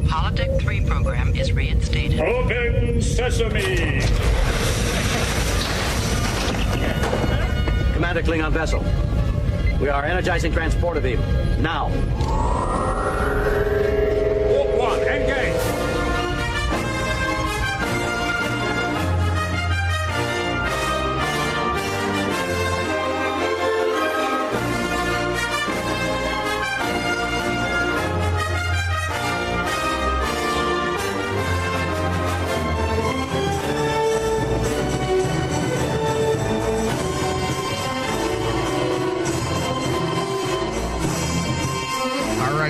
Holodeck 3 program is reinstated. Open sesame! Commander Klingon vessel. We are energizing transporter beam. Now. Warp 1, engage!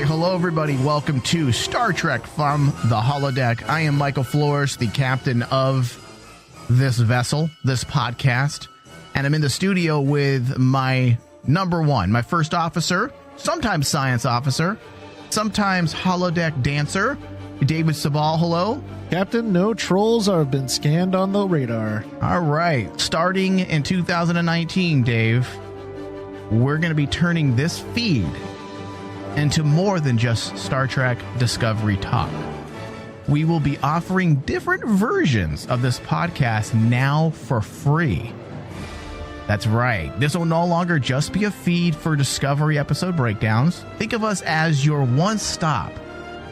Hello, everybody. Welcome to Star Trek from the Holodeck. I am Michael Flores, the captain of this vessel, this podcast, and I'm in the studio with my number one, my first officer, sometimes science officer, sometimes holodeck dancer, David Sabal. Hello. Captain, no trolls have been scanned on the radar. All right. Starting in 2019, Dave, we're going to be turning this feed into more than just Star Trek Discovery talk. We will be offering different versions of this podcast now for free. That's right. This will no longer just be a feed for Discovery episode breakdowns. Think of us as your one stop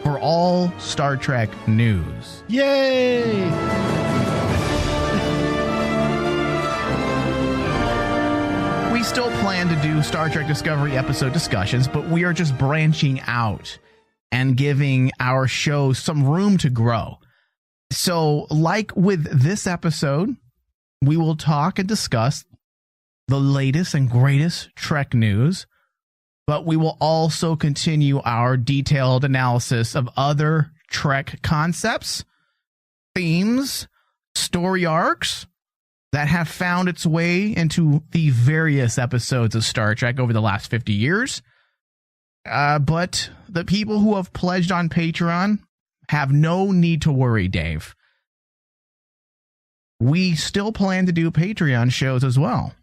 for all Star Trek news. Yay! We still plan to do Star Trek Discovery episode discussions, but we are just branching out and giving our show some room to grow. So, like with this episode, we will talk and discuss the latest and greatest Trek news, but we will also continue our detailed analysis of other Trek concepts, themes, story arcs that have found its way into the various episodes of Star Trek over the last 50 years. But the people who have pledged on Patreon have no need to worry, Dave. We still plan to do Patreon shows as well.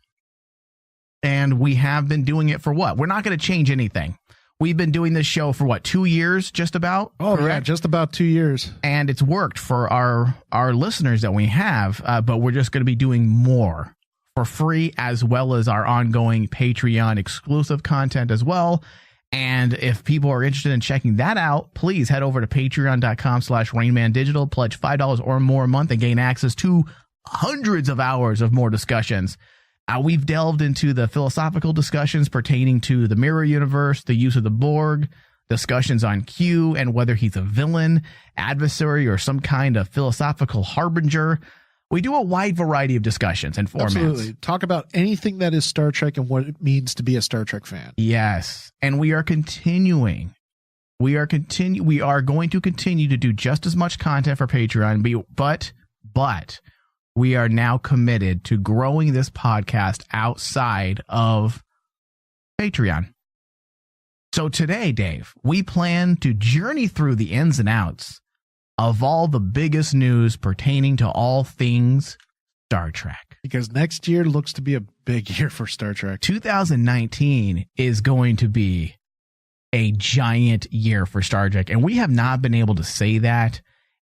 And we have been doing it for what? We're not going to change anything. We've been doing this show for what, 2 years, just about? Oh, correct? Yeah, just about 2 years. And it's worked for our listeners that we have, but we're just going to be doing more for free, as well as our ongoing Patreon exclusive content as well. And if people are interested in checking that out, please head over to patreon.com/RainmanDigital, pledge $5 or more a month and gain access to hundreds of hours of more discussions. We've delved into the philosophical discussions pertaining to the mirror universe, the use of the Borg, discussions on Q and whether he's a villain, adversary, or some kind of philosophical harbinger. We do a wide variety of discussions and formats. Absolutely. Talk about anything that is Star Trek and what it means to be a Star Trek fan. Yes. And we are continuing. We are going to continue to do just as much content for Patreon, but we are now committed to growing this podcast outside of Patreon. So today, Dave, we plan to journey through the ins and outs of all the biggest news pertaining to all things Star Trek. Because next year looks to be a big year for Star Trek. 2019 is going to be a giant year for Star Trek, and we have not been able to say that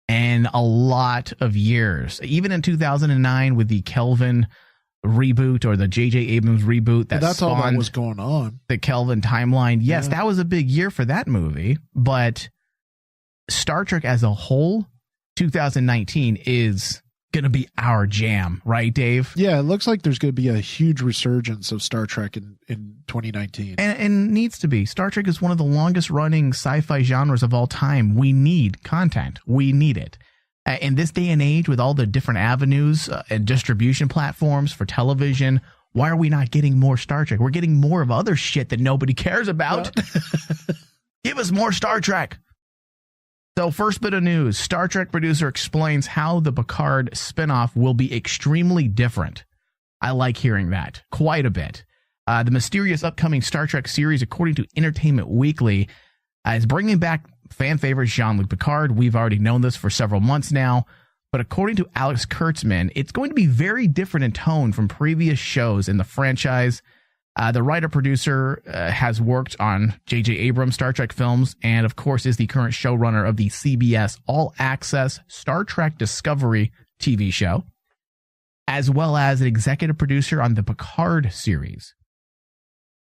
in a lot of years. Even in 2009 with the Kelvin reboot, or the J.J. Abrams reboot that's all that was going on. The Kelvin timeline. Yes, that was a big year for that movie, but Star Trek as a whole, 2019 is going to be our jam, right, Dave? Yeah, it looks like there's going to be a huge resurgence of Star Trek in 2019. And needs to be. Star Trek is one of the longest running sci-fi genres of all time. We need content. We need it. In this day and age, with all the different avenues and distribution platforms for television, why are we not getting more Star Trek? We're getting more of other shit that nobody cares about. Give us more Star Trek. So first bit of news, Star Trek producer explains how the Picard spinoff will be extremely different. I like hearing that quite a bit. The mysterious upcoming Star Trek series, according to Entertainment Weekly, is bringing back fan favorite Jean-Luc Picard. We've already known this for several months now, but according to Alex Kurtzman, it's going to be very different in tone from previous shows in the franchise. The writer-producer has worked on J.J. Abrams' Star Trek films and, of course, is the current showrunner of the CBS All-Access Star Trek Discovery TV show, as well as an executive producer on the Picard series.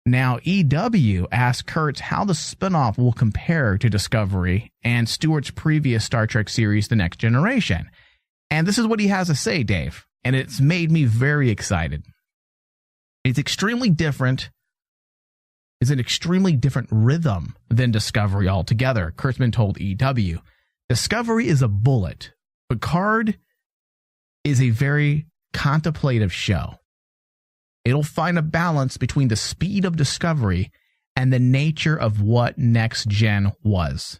Now, EW asked Kurtz how the spinoff will compare to Discovery and Stewart's previous Star Trek series, The Next Generation. And this is what he has to say, Dave, and it's made me very excited. It's extremely different. It's an extremely different rhythm than Discovery altogether, Kurtzman told EW. Discovery is a bullet. Picard is a very contemplative show. It'll find a balance between the speed of Discovery and the nature of what Next Gen was.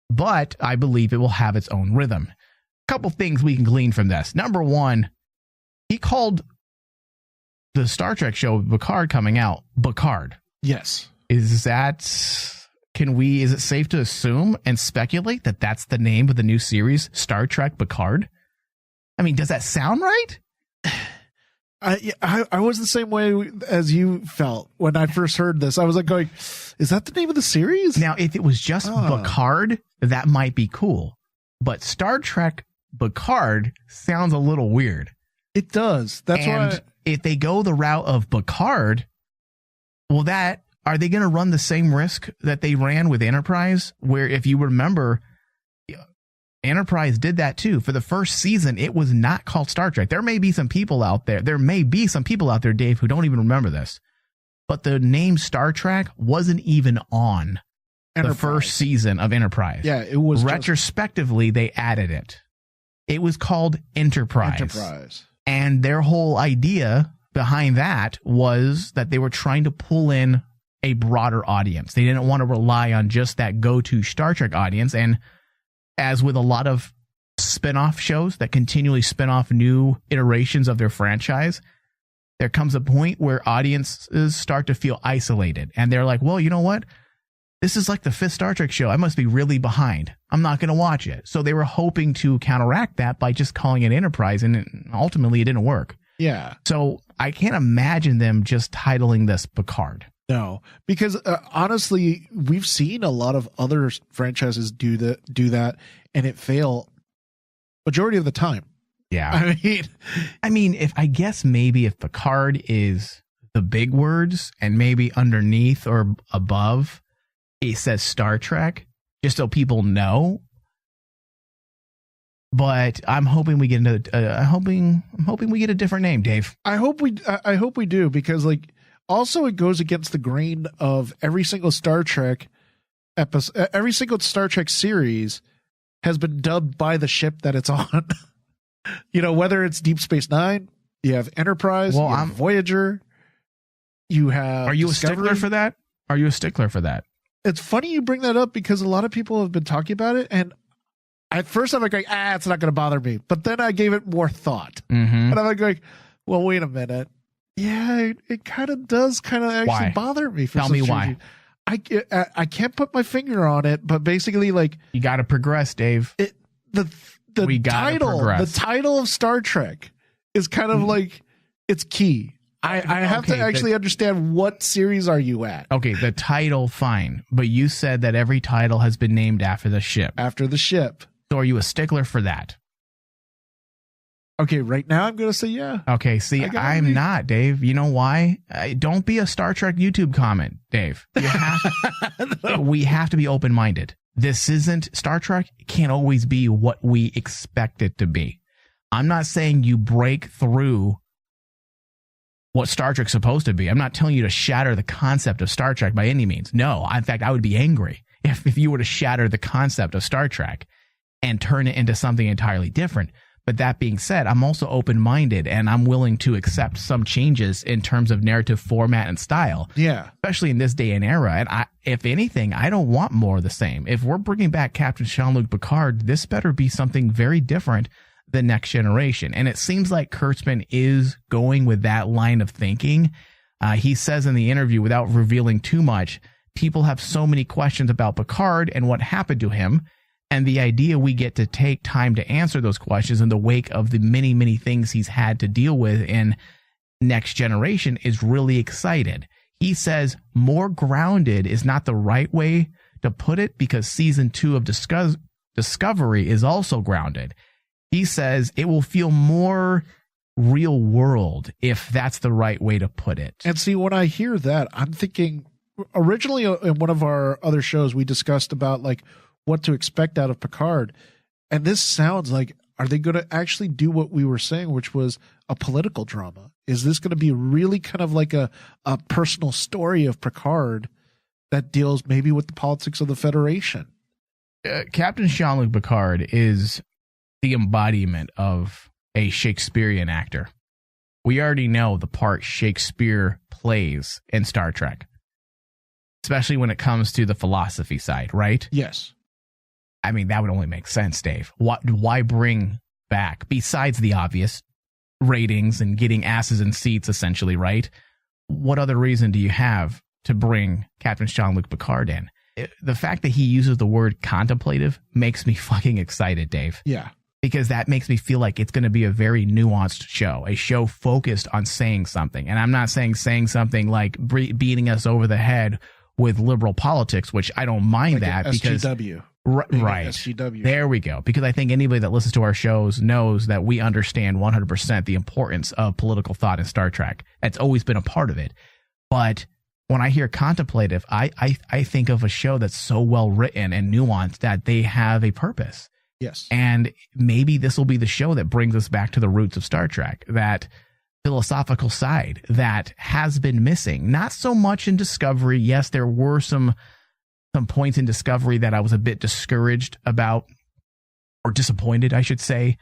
But I believe it will have its own rhythm. A couple things we can glean from this. Number one, he called the Star Trek show Picard coming out Picard. Yes. Is it safe to assume and speculate that that's the name of the new series, Star Trek Picard? I mean, does that sound right? I was the same way as you felt when I first heard this. I was like going, is that the name of the series? Now, if it was just Picard, that might be cool. But Star Trek Picard sounds a little weird. It does. That's why. If they go the route of Picard, are they going to run the same risk that they ran with Enterprise? Where, if you remember, Enterprise did that too. For the first season, it was not called Star Trek. There may be some people out there, Dave, who don't even remember this. But the name Star Trek wasn't even on the first season of Enterprise. Yeah, it was. Retrospectively, they added it. It was called Enterprise. And their whole idea behind that was that they were trying to pull in a broader audience. They didn't want to rely on just that go-to Star Trek audience. And as with a lot of spin-off shows that continually spin off new iterations of their franchise, there comes a point where audiences start to feel isolated. And they're like, well, you know what? This is like the 5th Star Trek show. I must be really behind. I'm not going to watch it. So they were hoping to counteract that by just calling it Enterprise, and ultimately it didn't work. Yeah. So I can't imagine them just titling this Picard. No, because honestly, we've seen a lot of other franchises do that, and it fail majority of the time. Yeah. I mean, if Picard is the big words and maybe underneath or above it says Star Trek, just so people know. But I'm hoping we get I'm hoping we get a different name, Dave. I hope we do, because also it goes against the grain of every single Star Trek episode, every single Star Trek series has been dubbed by the ship that it's on. Whether it's Deep Space Nine, you have Enterprise, you have Voyager, you have. Are you Discovery. a stickler for that? It's funny you bring that up, because a lot of people have been talking about it, and at first I'm like, it's not going to bother me. But then I gave it more thought, and I'm like, well, wait a minute. Yeah, it kind of does actually bother me. Tell me why. I can't put my finger on it, but basically, you got to progress, Dave. The title of Star Trek is kind of it's key. I have to actually understand what series are you at. Okay, the title, fine. But you said that every title has been named after the ship. So are you a stickler for that? Okay, right now I'm going to say yeah. Okay, see, I'm not, Dave. You know why? Don't be a Star Trek YouTube comment, Dave. We have to be open-minded. This isn't Star Trek. It can't always be what we expect it to be. I'm not saying you break through what Star Trek's supposed to be. I'm not telling you to shatter the concept of Star Trek by any means. No, in fact, I would be angry if you were to shatter the concept of Star Trek and turn it into something entirely different. But that being said, I'm also open-minded, and I'm willing to accept some changes in terms of narrative format and style. Yeah. Especially in this day and era. And if anything, I don't want more of the same. If we're bringing back Captain Jean-Luc Picard, this better be something very different than Next Generation. And it seems like Kurtzman is going with that line of thinking. He says in the interview, without revealing too much, people have so many questions about Picard and what happened to him. And the idea we get to take time to answer those questions in the wake of the many, many things he's had to deal with in Next Generation is really excited. He says more grounded is not the right way to put it because season 2 of Discovery is also grounded. He says it will feel more real world if that's the right way to put it. And see, when I hear that, I'm thinking originally in one of our other shows, we discussed about like what to expect out of Picard. And this sounds like, are they going to actually do what we were saying, which was a political drama? Is this going to be really kind of like a personal story of Picard that deals maybe with the politics of the Federation? Captain Jean-Luc Picard is the embodiment of a Shakespearean actor. We already know the part Shakespeare plays in Star Trek, especially when it comes to the philosophy side, right? Yes. I mean, that would only make sense, Dave. Why bring back, besides the obvious, ratings and getting asses in seats, essentially, right? What other reason do you have to bring Captain Jean-Luc Picard in? The fact that he uses the word contemplative makes me fucking excited, Dave. Yeah. Because that makes me feel like it's going to be a very nuanced show, a show focused on saying something. And I'm not saying something like beating us over the head with liberal politics, which I don't mind like that because SGW. Right. SGW. There we go. Because I think anybody that listens to our shows knows that we understand 100% the importance of political thought in Star Trek. It's always been a part of it. But when I hear contemplative, I think of a show that's so well written and nuanced that they have a purpose. Yes. And maybe this will be the show that brings us back to the roots of Star Trek, that philosophical side that has been missing. Not so much in Discovery. Yes, there were some points in Discovery that I was a bit discouraged about, or disappointed, I should say.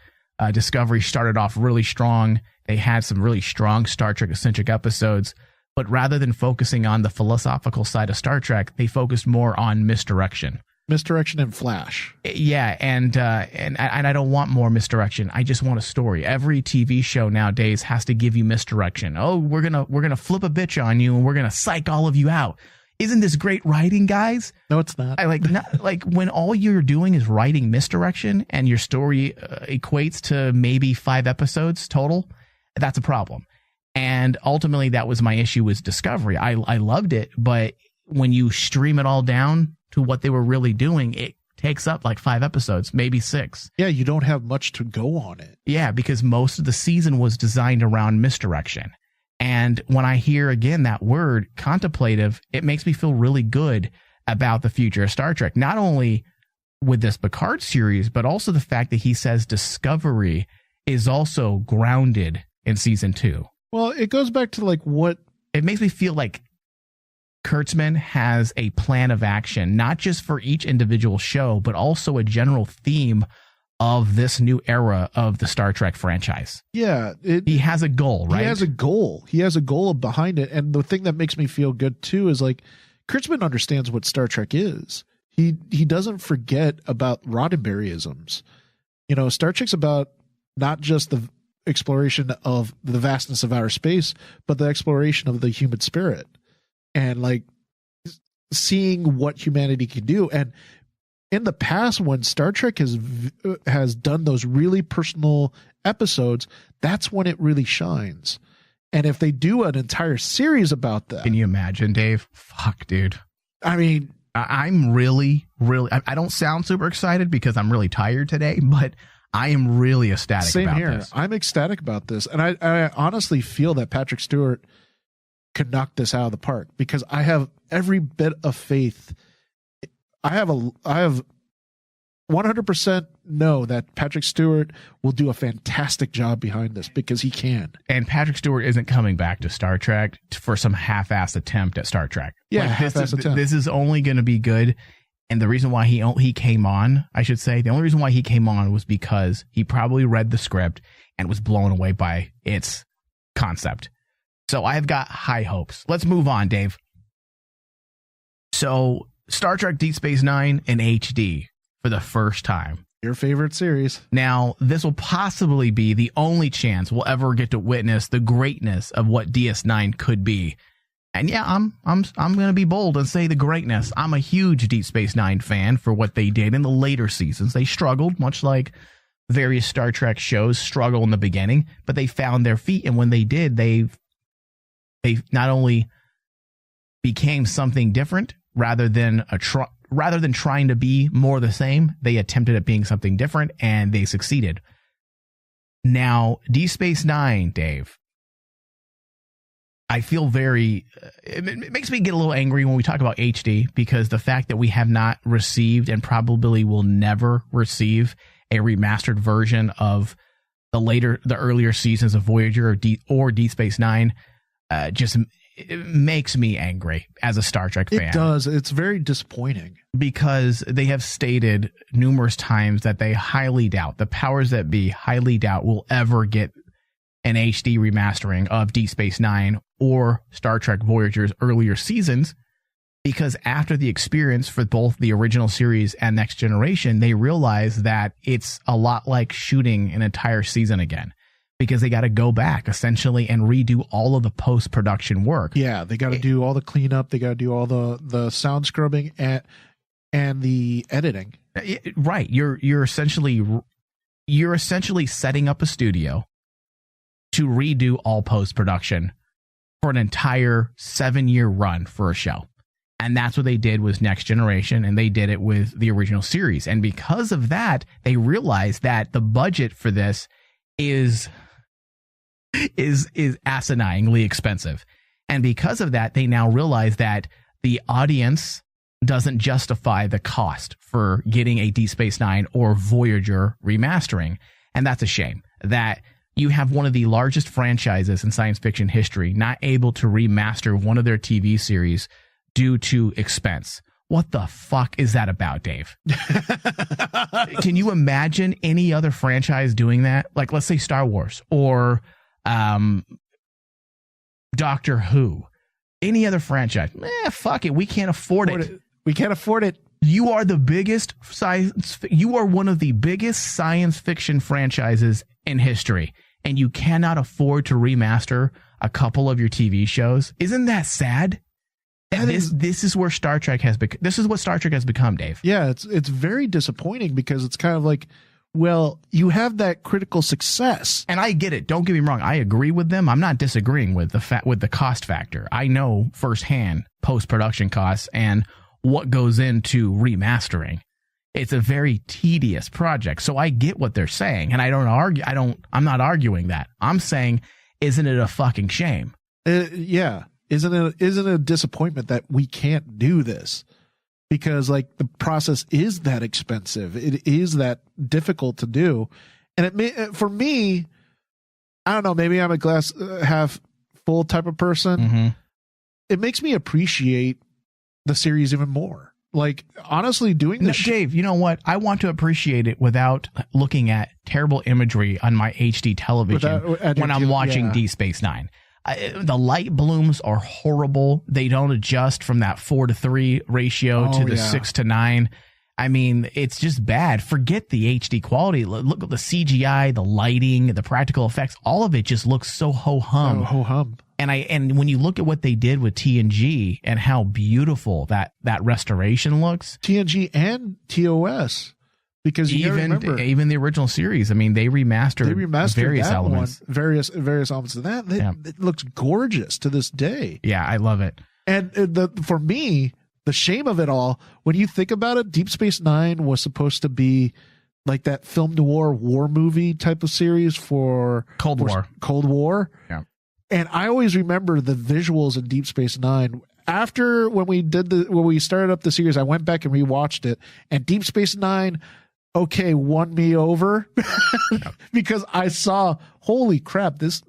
Discovery started off really strong. They had some really strong Star Trek-eccentric episodes, but rather than focusing on the philosophical side of Star Trek, they focused more on misdirection. Misdirection and Flash. Yeah, and I don't want more misdirection. I just want a story. Every TV show nowadays has to give you misdirection. Oh, we're gonna flip a bitch on you and we're gonna psych all of you out. Isn't this great writing, guys? No, it's not. Like when all you're doing is writing misdirection and your story equates to maybe 5 episodes total, that's a problem. And ultimately, that was my issue with Discovery. I loved it, but when you stream it all down to what they were really doing, it takes up like 5 episodes, maybe 6. Yeah, you don't have much to go on it. Yeah, because most of the season was designed around misdirection. And when I hear again that word contemplative, it makes me feel really good about the future of Star Trek. Not only with this Picard series, but also the fact that he says Discovery is also grounded in season 2. Well, it goes back to like what it makes me feel like. Kurtzman has a plan of action, not just for each individual show, but also a general theme of this new era of the Star Trek franchise. Yeah. He has a goal, right? He has a goal. He has a goal behind it. And the thing that makes me feel good too is like Kurtzman understands what Star Trek is. He doesn't forget about Roddenberryisms. You know, Star Trek's about not just the exploration of the vastness of outer space, but the exploration of the human spirit. And like seeing what humanity can do. And in the past, when Star Trek has done those really personal episodes, that's when it really shines. And if they do an entire series about that, can you imagine, Dave? Fuck, dude. I mean, I'm really, I don't sound super excited because I'm really tired today, but I am really ecstatic same about here. this. I'm ecstatic about this. And I honestly feel that Patrick Stewart could knock this out of the park because I have every bit of faith. I have 100% know that Patrick Stewart will do a fantastic job behind this because he can. And Patrick Stewart isn't coming back to Star Trek for some half-assed attempt at Star Trek. Yeah, like this is only going to be good. And the reason why he came on, I should say, the only reason why he came on was because he probably read the script and was blown away by its concept. So I've got high hopes. Let's move on, Dave. So Star Trek Deep Space Nine in HD for the first time. Your favorite series. Now, this will possibly be the only chance we'll ever get to witness the greatness of what DS9 could be. And yeah, I'm going to be bold and say the greatness. I'm a huge Deep Space Nine fan for what they did in the later seasons. They struggled, much like various Star Trek shows struggle in the beginning, but they found their feet. And when they did, they they not only became something different rather than trying to be more the same, they attempted at being something different and they succeeded. Now, Deep Space Nine, Dave, I feel it makes me get a little angry when we talk about HD, because the fact that we have not received and probably will never receive a remastered version of the earlier seasons of Voyager or Deep Space Nine it makes me angry as a Star Trek fan. It does. It's very disappointing. Because they have stated numerous times that they highly doubt, the powers that be highly doubt, will ever get an HD remastering of Deep Space Nine or Star Trek Voyager's earlier seasons, because after the experience for both the original series and Next Generation, they realize that it's a lot like shooting an entire season again, because they got to go back essentially and redo all of the post-production work. Yeah, they got to do all the cleanup, they got to do all the sound scrubbing and the editing. Right. You're essentially setting up a studio to redo all post-production for an entire 7-year run for a show. And that's what they did with Next Generation, and they did it with the original series. And because of that, they realized that the budget for this is asininely expensive. And because of that, they now realize that the audience doesn't justify the cost for getting a Deep Space Nine or Voyager remastering. And that's a shame that you have one of the largest franchises in science fiction history not able to remaster one of their TV series due to expense. What the fuck is that about, Dave? Can you imagine any other franchise doing that? Like, let's say Star Wars or Doctor Who. Any other franchise. Fuck it. We can't afford it. We can't afford it. You are the biggest you are one of the biggest science fiction franchises in history, and you cannot afford to remaster a couple of your TV shows. Isn't that sad? This is where Star Trek has become. This is what Star Trek has become, Dave. Yeah, it's very disappointing, because it's kind of like, well, you have that critical success, and I get it. Don't get me wrong. I agree with them. I'm not disagreeing with the cost factor. I know firsthand post-production costs and what goes into remastering. It's a very tedious project. So I get what they're saying, and I'm not arguing that. I'm saying, isn't it a fucking shame? Yeah. Isn't it a disappointment that we can't do this? Because like the process is that expensive. It is that difficult to do. And for me, I don't know, maybe I'm a glass half full type of person. Mm-hmm. It makes me appreciate the series even more. Like, honestly, doing this. Dave, you know what? I want to appreciate it without looking at terrible imagery on my HD television when I'm watching Deep Space Nine. The light blooms are horrible. They don't adjust from that 4:3 ratio to the 6:9. I mean, it's just bad. Forget the HD quality. Look at the CGI, the lighting, the practical effects. All of it just looks so ho-hum. Ho-hum. And when you look at what they did with TNG and how beautiful that restoration looks. TNG and TOS. Because even the original series, I mean, they remastered various elements. Various elements of that. It looks gorgeous to this day. Yeah, I love it. And for me, the shame of it all, when you think about it, Deep Space Nine was supposed to be like that film noir war movie type of series for Cold War. Yeah. And I always remember the visuals in Deep Space Nine. After when we started up the series, I went back and rewatched it, and Deep Space Nine won me over because I saw, holy crap, this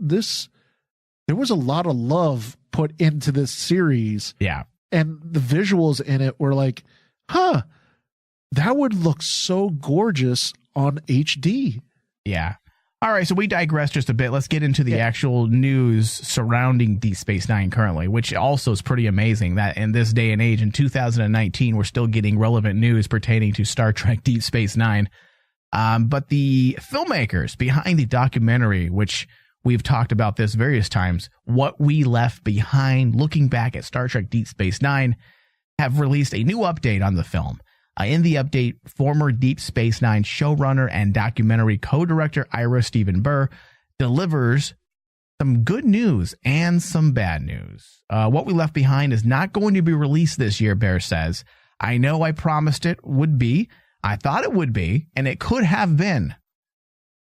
there was a lot of love put into this series. Yeah. And the visuals in it were like, that would look so gorgeous on HD. Yeah. All right, so we digress just a bit. Let's get into the actual news surrounding Deep Space Nine currently, which also is pretty amazing that in this day and age, in 2019, we're still getting relevant news pertaining to Star Trek Deep Space Nine. But the filmmakers behind the documentary, which we've talked about this various times, What We Left Behind, looking back at Star Trek Deep Space Nine, have released a new update on the film. In the update, former Deep Space Nine showrunner and documentary co-director Ira Steven Burr delivers some good news and some bad news. What We Left Behind is not going to be released this year, Bear says. I know I promised it would be. I thought it would be, and it could have been.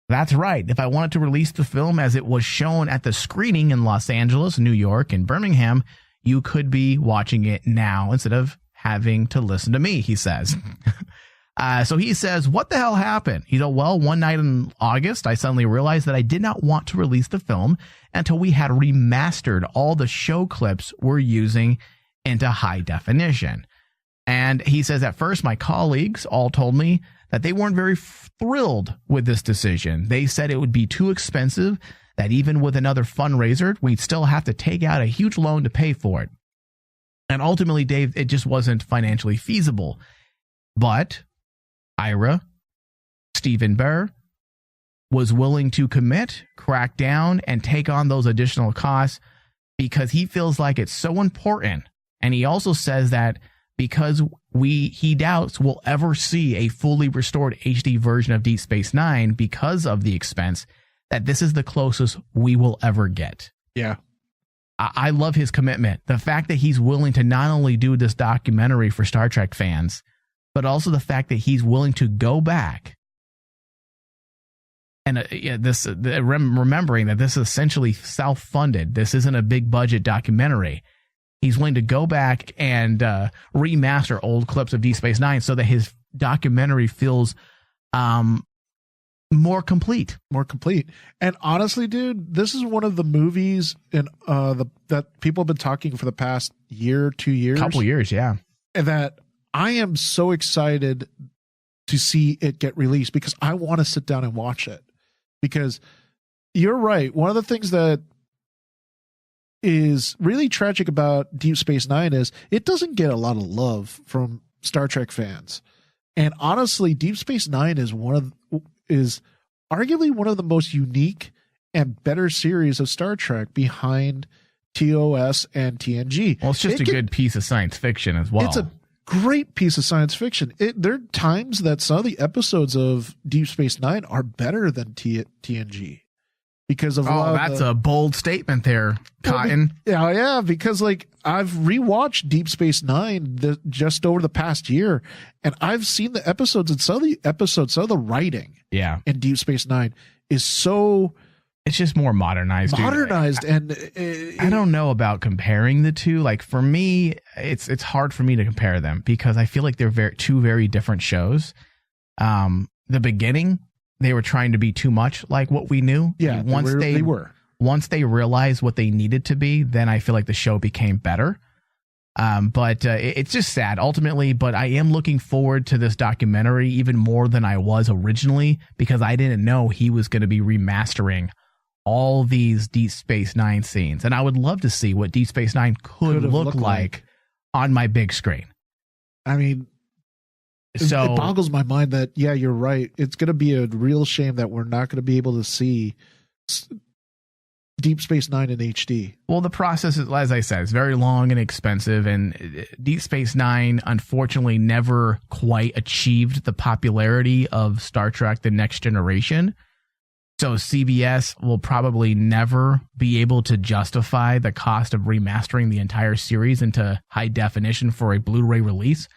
That's right. If I wanted to release the film as it was shown at the screening in Los Angeles, New York, and Birmingham, you could be watching it now instead of having to listen to me, he says. So he says, what the hell happened? He said, well, one night in August, I suddenly realized that I did not want to release the film until we had remastered all the show clips we're using into high definition. And he says, at first, my colleagues all told me that they weren't very thrilled with this decision. They said it would be too expensive, that even with another fundraiser, we'd still have to take out a huge loan to pay for it. And ultimately, Dave, it just wasn't financially feasible. But Ira, Stephen Bear, was willing to commit, crack down, and take on those additional costs because he feels like it's so important. And he also says that because he doubts we'll ever see a fully restored HD version of Deep Space Nine because of the expense, that this is the closest we will ever get. Yeah. I love his commitment. The fact that he's willing to not only do this documentary for Star Trek fans, but also the fact that he's willing to go back and remembering that this is essentially self-funded. This isn't a big budget documentary. He's willing to go back and remaster old clips of Deep Space Nine so that his documentary feels more complete. More complete. And honestly, dude, this is one of the movies in that people have been talking for the past year, 2 years. Couple years, yeah. And that I am so excited to see it get released because I want to sit down and watch it. Because you're right. One of the things that is really tragic about Deep Space Nine is it doesn't get a lot of love from Star Trek fans. And honestly, Deep Space Nine is arguably one of the most unique and better series of Star Trek behind TOS and TNG. Well, it's just a good piece of science fiction as well. It's a great piece of science fiction. There are times that some of the episodes of Deep Space Nine are better than TNG. Because of that's a bold statement there, Cotton. Yeah, because like I've rewatched Deep Space Nine just over the past year, and I've seen the episodes, and some of the writing in Deep Space Nine is so it's just more modernized. And I don't know about comparing the two. Like for me, it's hard for me to compare them because I feel like they're two very different shows. The beginning, they were trying to be too much like what we knew. Yeah, they were. Once they realized what they needed to be, then I feel like the show became better. But it's just sad ultimately. But I am looking forward to this documentary even more than I was originally because I didn't know he was going to be remastering all these Deep Space Nine scenes. And I would love to see what Deep Space Nine could look like on my big screen. I mean, so it boggles my mind that, yeah, you're right. It's going to be a real shame that we're not going to be able to see Deep Space Nine in HD. Well, the process is, as I said, it's very long and expensive, and Deep Space Nine unfortunately never quite achieved the popularity of Star Trek: The Next Generation. So CBS will probably never be able to justify the cost of remastering the entire series into high definition for a Blu-ray release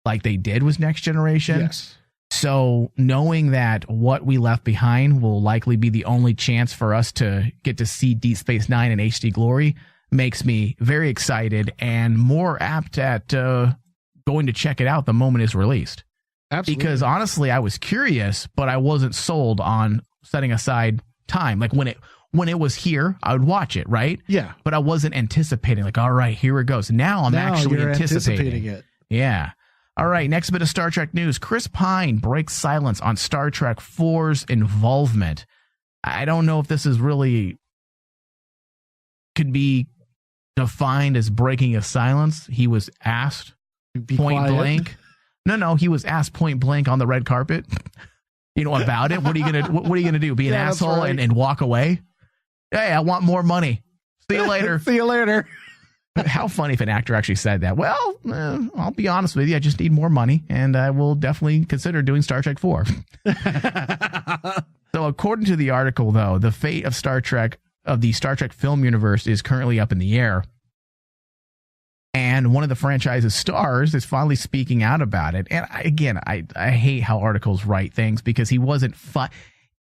like they did with Next Generation. Yes. So knowing that What We Left Behind will likely be the only chance for us to get to see Deep Space Nine in HD glory makes me very excited and more apt at going to check it out the moment it's released. Absolutely. Because honestly, I was curious, but I wasn't sold on setting aside time. Like when it was here, I would watch it, right? Yeah. But I wasn't anticipating like, all right, here it goes. Now I'm actually anticipating it. Yeah. All right, next bit of Star Trek news. Chris Pine breaks silence on Star Trek 4's involvement. I don't know if this is really could be defined as breaking of silence. He was asked point blank. No, he was asked point blank on the red carpet. You know about it. What are you gonna do? Be an asshole right. and walk away? Hey, I want more money. See you later. See you later. How funny if an actor actually said that. Well, I'll be honest with you. I just need more money, and I will definitely consider doing Star Trek 4. So according to the article, though, the fate of Star Trek of the Star Trek film universe is currently up in the air. And one of the franchise's stars is finally speaking out about it. And I hate how articles write things because he wasn't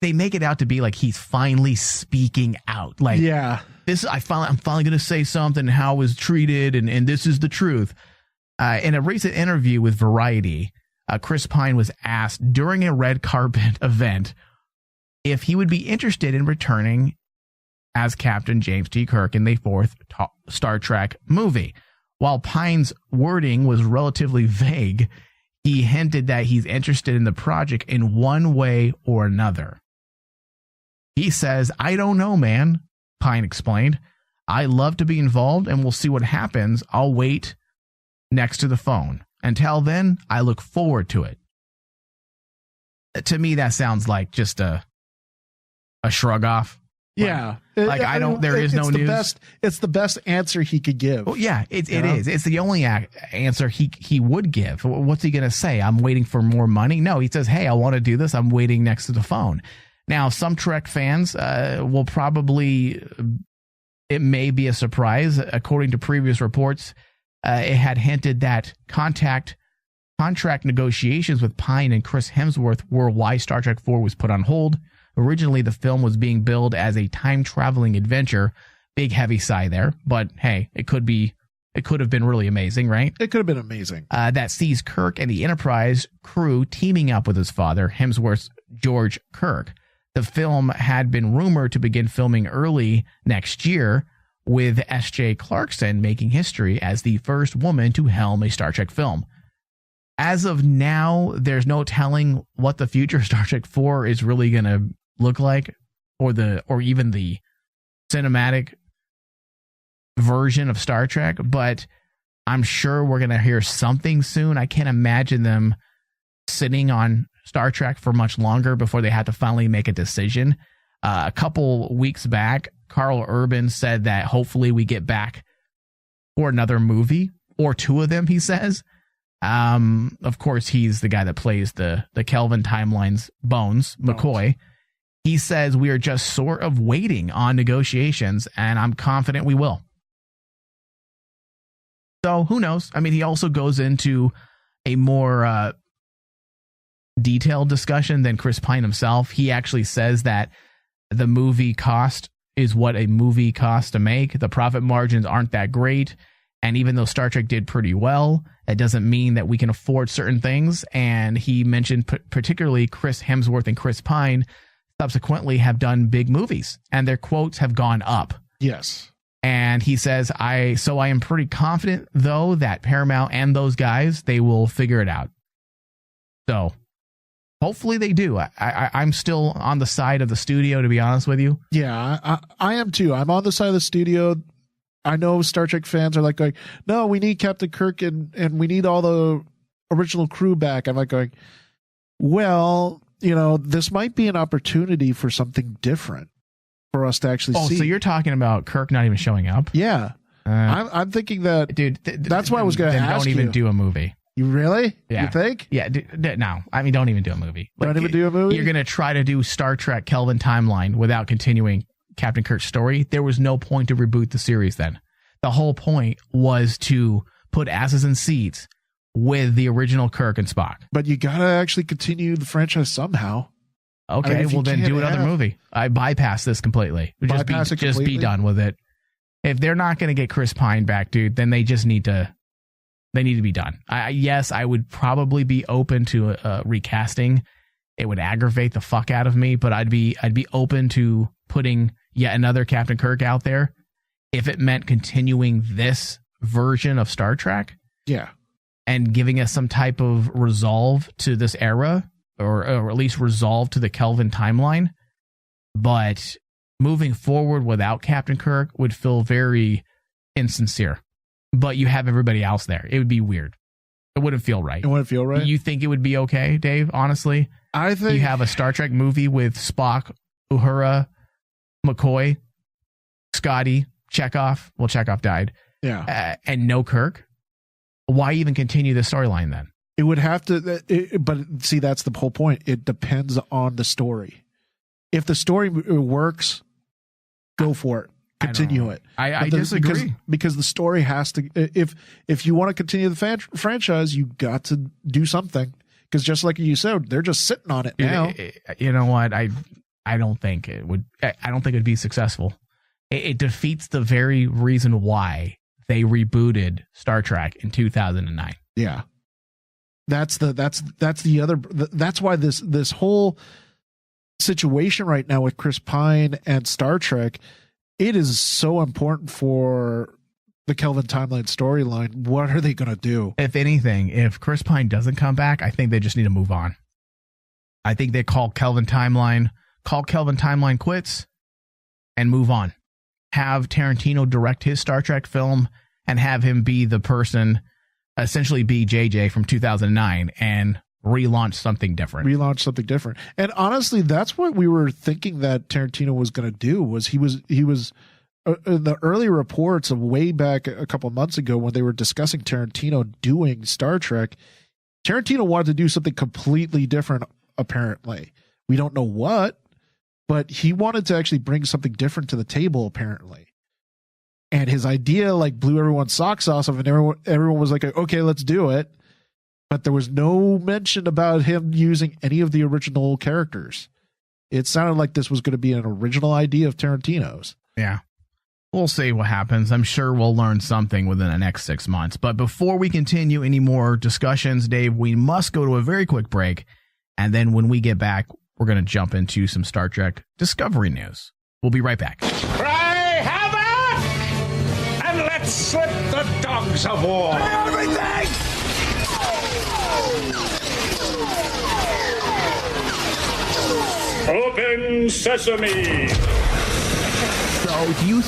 they make it out to be like he's finally speaking out. Like, yeah, I'm finally going to say something, how I was treated, and this is the truth. In a recent interview with Variety, Chris Pine was asked during a red carpet event if he would be interested in returning as Captain James T. Kirk in the fourth Star Trek movie. While Pine's wording was relatively vague, he hinted that he's interested in the project in one way or another. He says, "I don't know, man," Pine explained. "I love to be involved and we'll see what happens. I'll wait next to the phone. Until then, I look forward to it." To me, that sounds like just a shrug off. Yeah. Like, there is no news. It's the best answer he could give. Well, yeah, it is. It's the only answer he would give. What's he going to say? I'm waiting for more money? No, he says, "Hey, I want to do this. I'm waiting next to the phone." Now, some Trek fans will probably, it may be a surprise. According to previous reports, it had hinted that contract negotiations with Pine and Chris Hemsworth were why Star Trek IV was put on hold. Originally, the film was being billed as a time-traveling adventure. Big heavy sigh there, but hey, it could have been really amazing, right? It could have been amazing. That sees Kirk and the Enterprise crew teaming up with his father, Hemsworth's George Kirk. The film had been rumored to begin filming early next year, with S.J. Clarkson making history as the first woman to helm a Star Trek film. As of now, there's no telling what the future Star Trek 4 is really going to look like, or even the cinematic version of Star Trek, but I'm sure we're going to hear something soon. I can't imagine them sitting on Star Trek for much longer before they have to finally make a decision. A couple weeks back, Carl Urban said that hopefully we get back for another movie or two of them, he says. Of course, he's the guy that plays the Kelvin timeline's Bones, McCoy. He says we are just sort of waiting on negotiations, and I'm confident we will. So who knows? I mean, he also goes into a more detailed discussion than Chris Pine himself. He actually says that the movie cost is what a movie costs to make. The profit margins aren't that great. And even though Star Trek did pretty well, that doesn't mean that we can afford certain things. And he mentioned particularly Chris Hemsworth and Chris Pine subsequently have done big movies and their quotes have gone up. Yes. And he says, I am pretty confident, though, that Paramount and those guys, they will figure it out. So hopefully they do. I'm still on the side of the studio, to be honest with you. Yeah, I am too. I'm on the side of the studio. I know Star Trek fans are like going, no, we need Captain Kirk and we need all the original crew back. I'm like going, well, this might be an opportunity for something different for us to actually see. So you're talking about Kirk not even showing up? Yeah. I'm thinking that, dude, that's why I was going to ask you. Don't even do a movie. You really? Yeah. You think? Yeah. No. I mean, don't even do a movie. Don't even do a movie? You're going to try to do Star Trek Kelvin timeline without continuing Captain Kirk's story. There was no point to reboot the series then. The whole point was to put asses in seats with the original Kirk and Spock. But you got to actually continue the franchise somehow. Okay, well then do another movie. I bypass this completely. Just be done with it. If they're not going to get Chris Pine back, dude, then they just need to be done. Yes, I would probably be open to recasting. It would aggravate the fuck out of me, but I'd be open to putting yet another Captain Kirk out there if it meant continuing this version of Star Trek. Yeah. And giving us some type of resolve to this era, or at least resolve to the Kelvin timeline. But moving forward without Captain Kirk would feel very insincere. But you have everybody else there. It would be weird. It wouldn't feel right. It wouldn't feel right? You think it would be okay, Dave? Honestly? I think... You have a Star Trek movie with Spock, Uhura, McCoy, Scotty, Chekhov. Well, Chekhov died. Yeah. And no Kirk. Why even continue the storyline then? It would have to, but see, that's the whole point. It depends on the story. If the story works, go for it. Continue it. I disagree. Because the story has to. If you want to continue the franchise, you got to do something. Because just like you said, they're just sitting on it now. You know what? I don't think it would. I don't think it'd be successother. It defeats the very reason why they rebooted Star Trek in 2009. Yeah, that's the other. That's why this whole situation right now with Chris Pine and Star Trek, it is so important for the Kelvin timeline storyline. What are they going to do? If anything, if Chris Pine doesn't come back, I think they just need to move on. I think they call Kelvin timeline quits and move on. Have Tarantino direct his Star Trek film and have him be the person, essentially be JJ from 2009 and relaunch something different. And honestly, that's what we were thinking that Tarantino was going to do. Was he was the early reports of way back a couple of months ago when they were discussing Tarantino doing Star Trek, Tarantino wanted to do something completely different. Apparently, we don't know what, but he wanted to actually bring something different to the table. Apparently, and his idea like blew everyone's socks off, and everyone was like, "Okay, let's do it." But there was no mention about him using any of the original characters. It sounded like this was going to be an original idea of Tarantino's. Yeah. We'll see what happens. I'm sure we'll learn something within the next 6 months. But before we continue any more discussions, Dave, we must go to a very quick break. And then when we get back, we're going to jump into some Star Trek Discovery news. We'll be right back. Cry havoc! And let's slip the dogs of war! Everything! Open sesame! So do you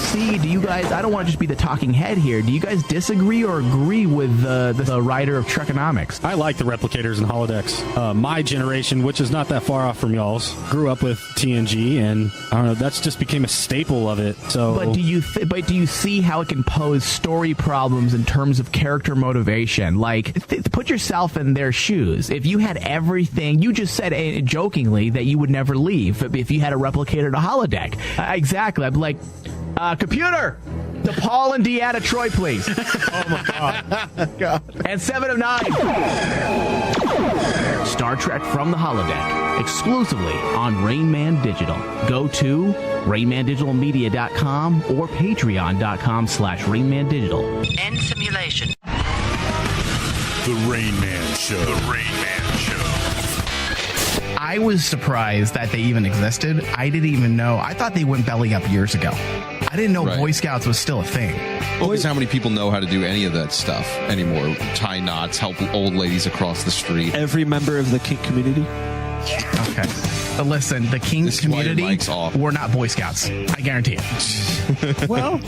guys, I don't want to just be the talking head here, do you guys disagree or agree with the writer of Trekonomics? I like the replicators and holodecks. My generation, which is not that far off from y'all's, grew up with TNG, and I don't know, that's just became a staple of it. So, but do you see how it can pose story problems in terms of character motivation? Like, put yourself in their shoes. If you had everything, you just said jokingly that you would never leave if you had a replicator and a holodeck. Exactly. I'd be like, computer, DePaul and Deanna Troy, please. oh my God. And 7 of 9. Star Trek from the Holodeck, exclusively on Rain Man Digital. Go to RainManDigitalMedia.com or Patreon.com/RainManDigital. End simulation. The Rain Man Show. The Rain Man Show. I was surprised that they even existed. I didn't even know. I thought they went belly up years ago. I didn't know Boy Scouts was still a thing. Well, because how many people know how to do any of that stuff anymore? Tie knots, help old ladies across the street. Every member of the kink community. Okay. But listen, the King's community, we're not Boy Scouts. I guarantee it. Well,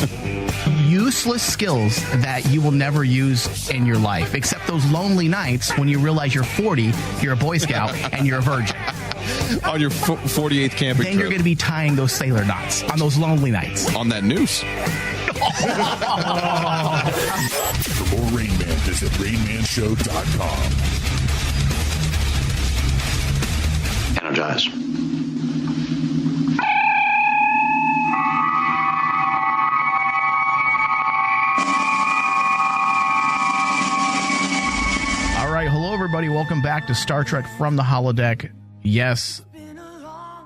useless skills that you will never use in your life, except those lonely nights when you realize you're 40, you're a Boy Scout, and you're a virgin. On your 48th camping Then you're going to be tying those sailor knots on those lonely nights. On that noose. For more Rain Man, visit RainManShow.com. Energize. All right, hello everybody. Welcome back to Star Trek from the Holodeck. Yes,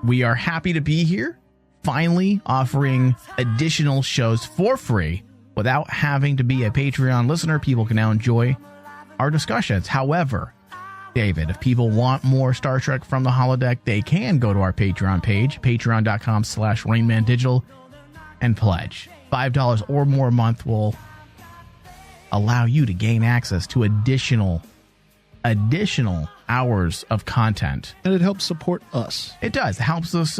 we are happy to be here, finally offering additional shows for free without having to be a Patreon listener. People can now enjoy our discussions. However, David, if people want more Star Trek from the Holodeck, they can go to our Patreon page, patreon.com/RainManDigital, and pledge. $5 or more a month will allow you to gain access to additional hours of content. And it helps support us. It does. It helps us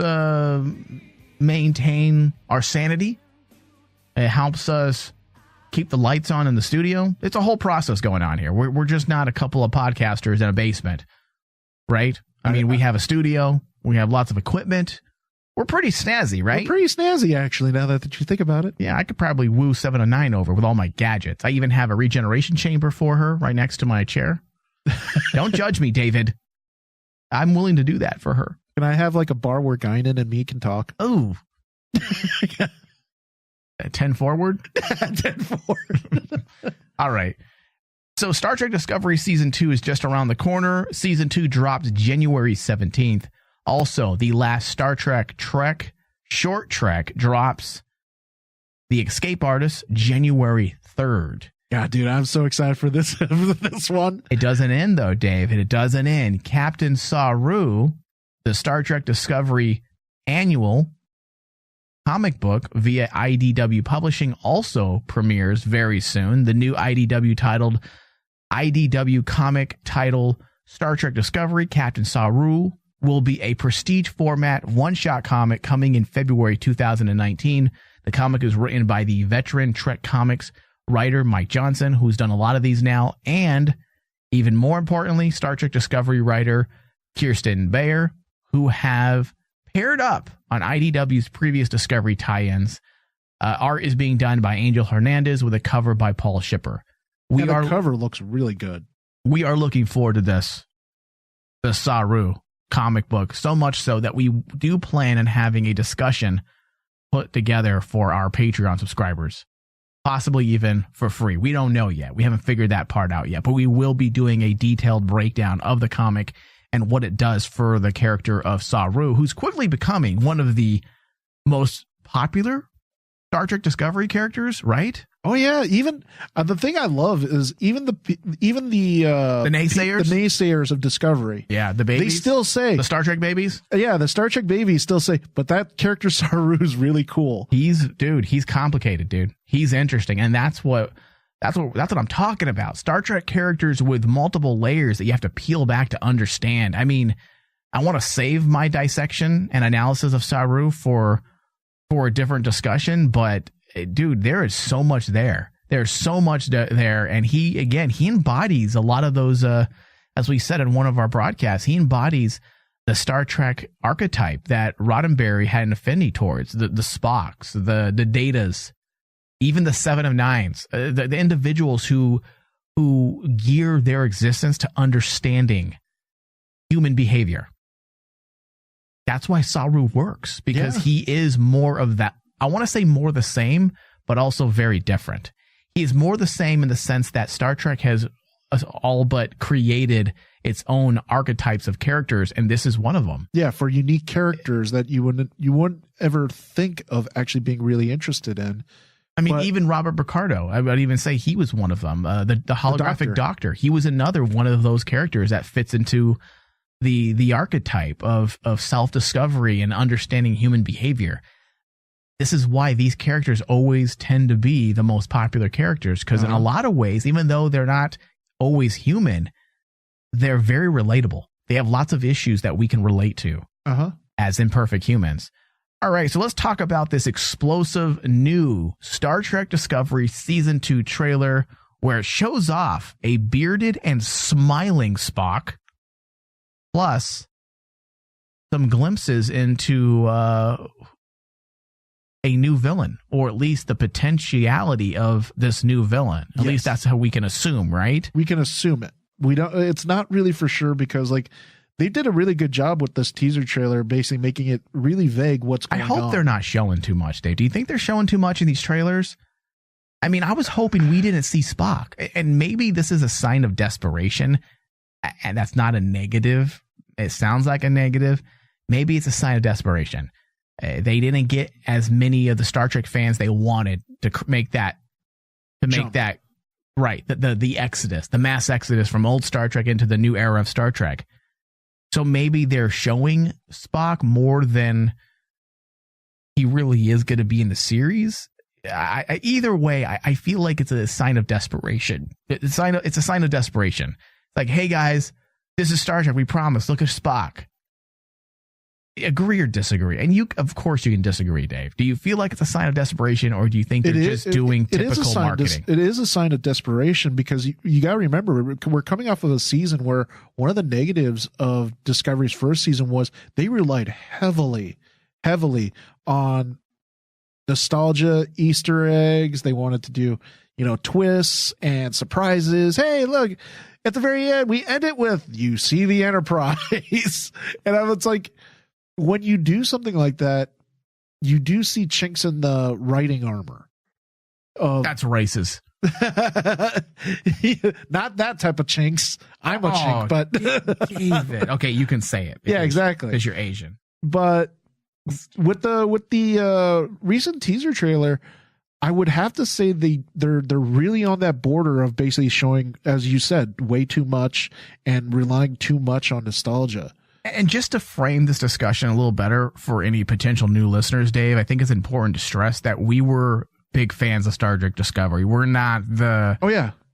maintain our sanity. It helps us keep the lights on in the studio. It's a whole process going on here. We're just not a couple of podcasters in a basement, right? I mean, we have a studio. We have lots of equipment. We're pretty snazzy, right? We're pretty snazzy, actually, now that you think about it. Yeah, I could probably woo 7 of 9 over with all my gadgets. I even have a regeneration chamber for her right next to my chair. Don't judge me, David. I'm willing to do that for her. Can I have like a bar where Guinan and me can talk? Oh. 10 forward? 10 forward. All right. So Star Trek Discovery Season 2 is just around the corner. Season 2 drops January 17th. Also, the last Star Trek short trek drops The Escape Artist January 3rd. Yeah, dude, I'm so excited for this one. It doesn't end, though, Dave. It doesn't end. Captain Saru, the Star Trek Discovery annual comic book via IDW Publishing, also premieres very soon. The new IDW comic title Star Trek Discovery Captain Saru will be a prestige format one-shot comic coming in February 2019. The comic is written by the veteran Trek Comics writer Mike Johnson, who's done a lot of these now, and even more importantly, Star Trek Discovery writer Kirsten Beyer, who have paired up on IDW's previous Discovery tie-ins. Art is being done by Angel Hernandez with a cover by Paul Shipper. The cover looks really good. We are looking forward to this, the Saru comic book, so much so that we do plan on having a discussion put together for our Patreon subscribers, possibly even for free. We don't know yet. We haven't figured that part out yet, but we will be doing a detailed breakdown of the comic and what it does for the character of Saru, who's quickly becoming one of the most popular Star Trek Discovery characters, right? Oh yeah, even the thing I love is even the naysayers, the naysayers of Discovery. Yeah, the babies. They still say the Star Trek babies. Yeah, the Star Trek babies still say, but that character Saru is really cool. He's complicated, dude. He's interesting, and that's what I'm talking about. Star Trek characters with multiple layers that you have to peel back to understand. I mean, I want to save my dissection and analysis of Saru for a different discussion, but dude, there is so much there. There's so much there, and he embodies a lot of those. As we said in one of our broadcasts, he embodies the Star Trek archetype that Roddenberry had an affinity towards. The Spocks, the Datas, even the Seven of Nines, the individuals who gear their existence to understanding human behavior. That's why Saru works, because he is more of that. I want to say more the same, but also very different. He is more the same in the sense that Star Trek has all but created its own archetypes of characters, and this is one of them. Yeah, for unique characters that you wouldn't ever think of actually being really interested in. I mean, even Robert Picardo, I would even say he was one of them. The holographic doctor. He was another one of those characters that fits into the archetype of self-discovery and understanding human behavior. This is why these characters always tend to be the most popular characters, because in a lot of ways, even though they're not always human, they're very relatable. They have lots of issues that we can relate to as imperfect humans. All right, so let's talk about this explosive new Star Trek Discovery Season 2 trailer, where it shows off a bearded and smiling Spock, plus some glimpses into a new villain, or at least the potentiality of this new villain. At least that's how we can assume, right? We can assume it. We don't. It's not really for sure, because they did a really good job with this teaser trailer, basically making it really vague what's going on. I hope they're not showing too much, Dave. Do you think they're showing too much in these trailers? I mean, I was hoping we didn't see Spock, and maybe this is a sign of desperation, and that's not a negative. It sounds like a negative. Maybe it's a sign of desperation. They didn't get as many of the Star Trek fans they wanted to make that right. The exodus, the mass exodus from old Star Trek into the new era of Star Trek. So maybe they're showing Spock more than he really is going to be in the series. Either way, I feel like it's a sign of desperation. It's a sign of desperation. It's like, hey guys, this is Star Trek. We promise. Look at Spock. Agree or disagree? And of course, you can disagree, Dave. Do you feel like it's a sign of desperation, or do you think they're just doing typical marketing? It is a sign of desperation, because you got to remember, we're coming off of a season where one of the negatives of Discovery's first season was they relied heavily on nostalgia, Easter eggs. They wanted to do, twists and surprises. Hey, look, at the very end, we end it with, you see the Enterprise. And I was like, when you do something like that, you do see chinks in the writing armor. That's racist. Not that type of chinks. I'm a chink, but David. Okay, you can say it. Yeah, exactly. Because you're Asian. But with the recent teaser trailer, I would have to say they're really on that border of basically showing, as you said, way too much and relying too much on nostalgia. And just to frame this discussion a little better for any potential new listeners, Dave, I think it's important to stress that we were big fans of Star Trek Discovery. We're not the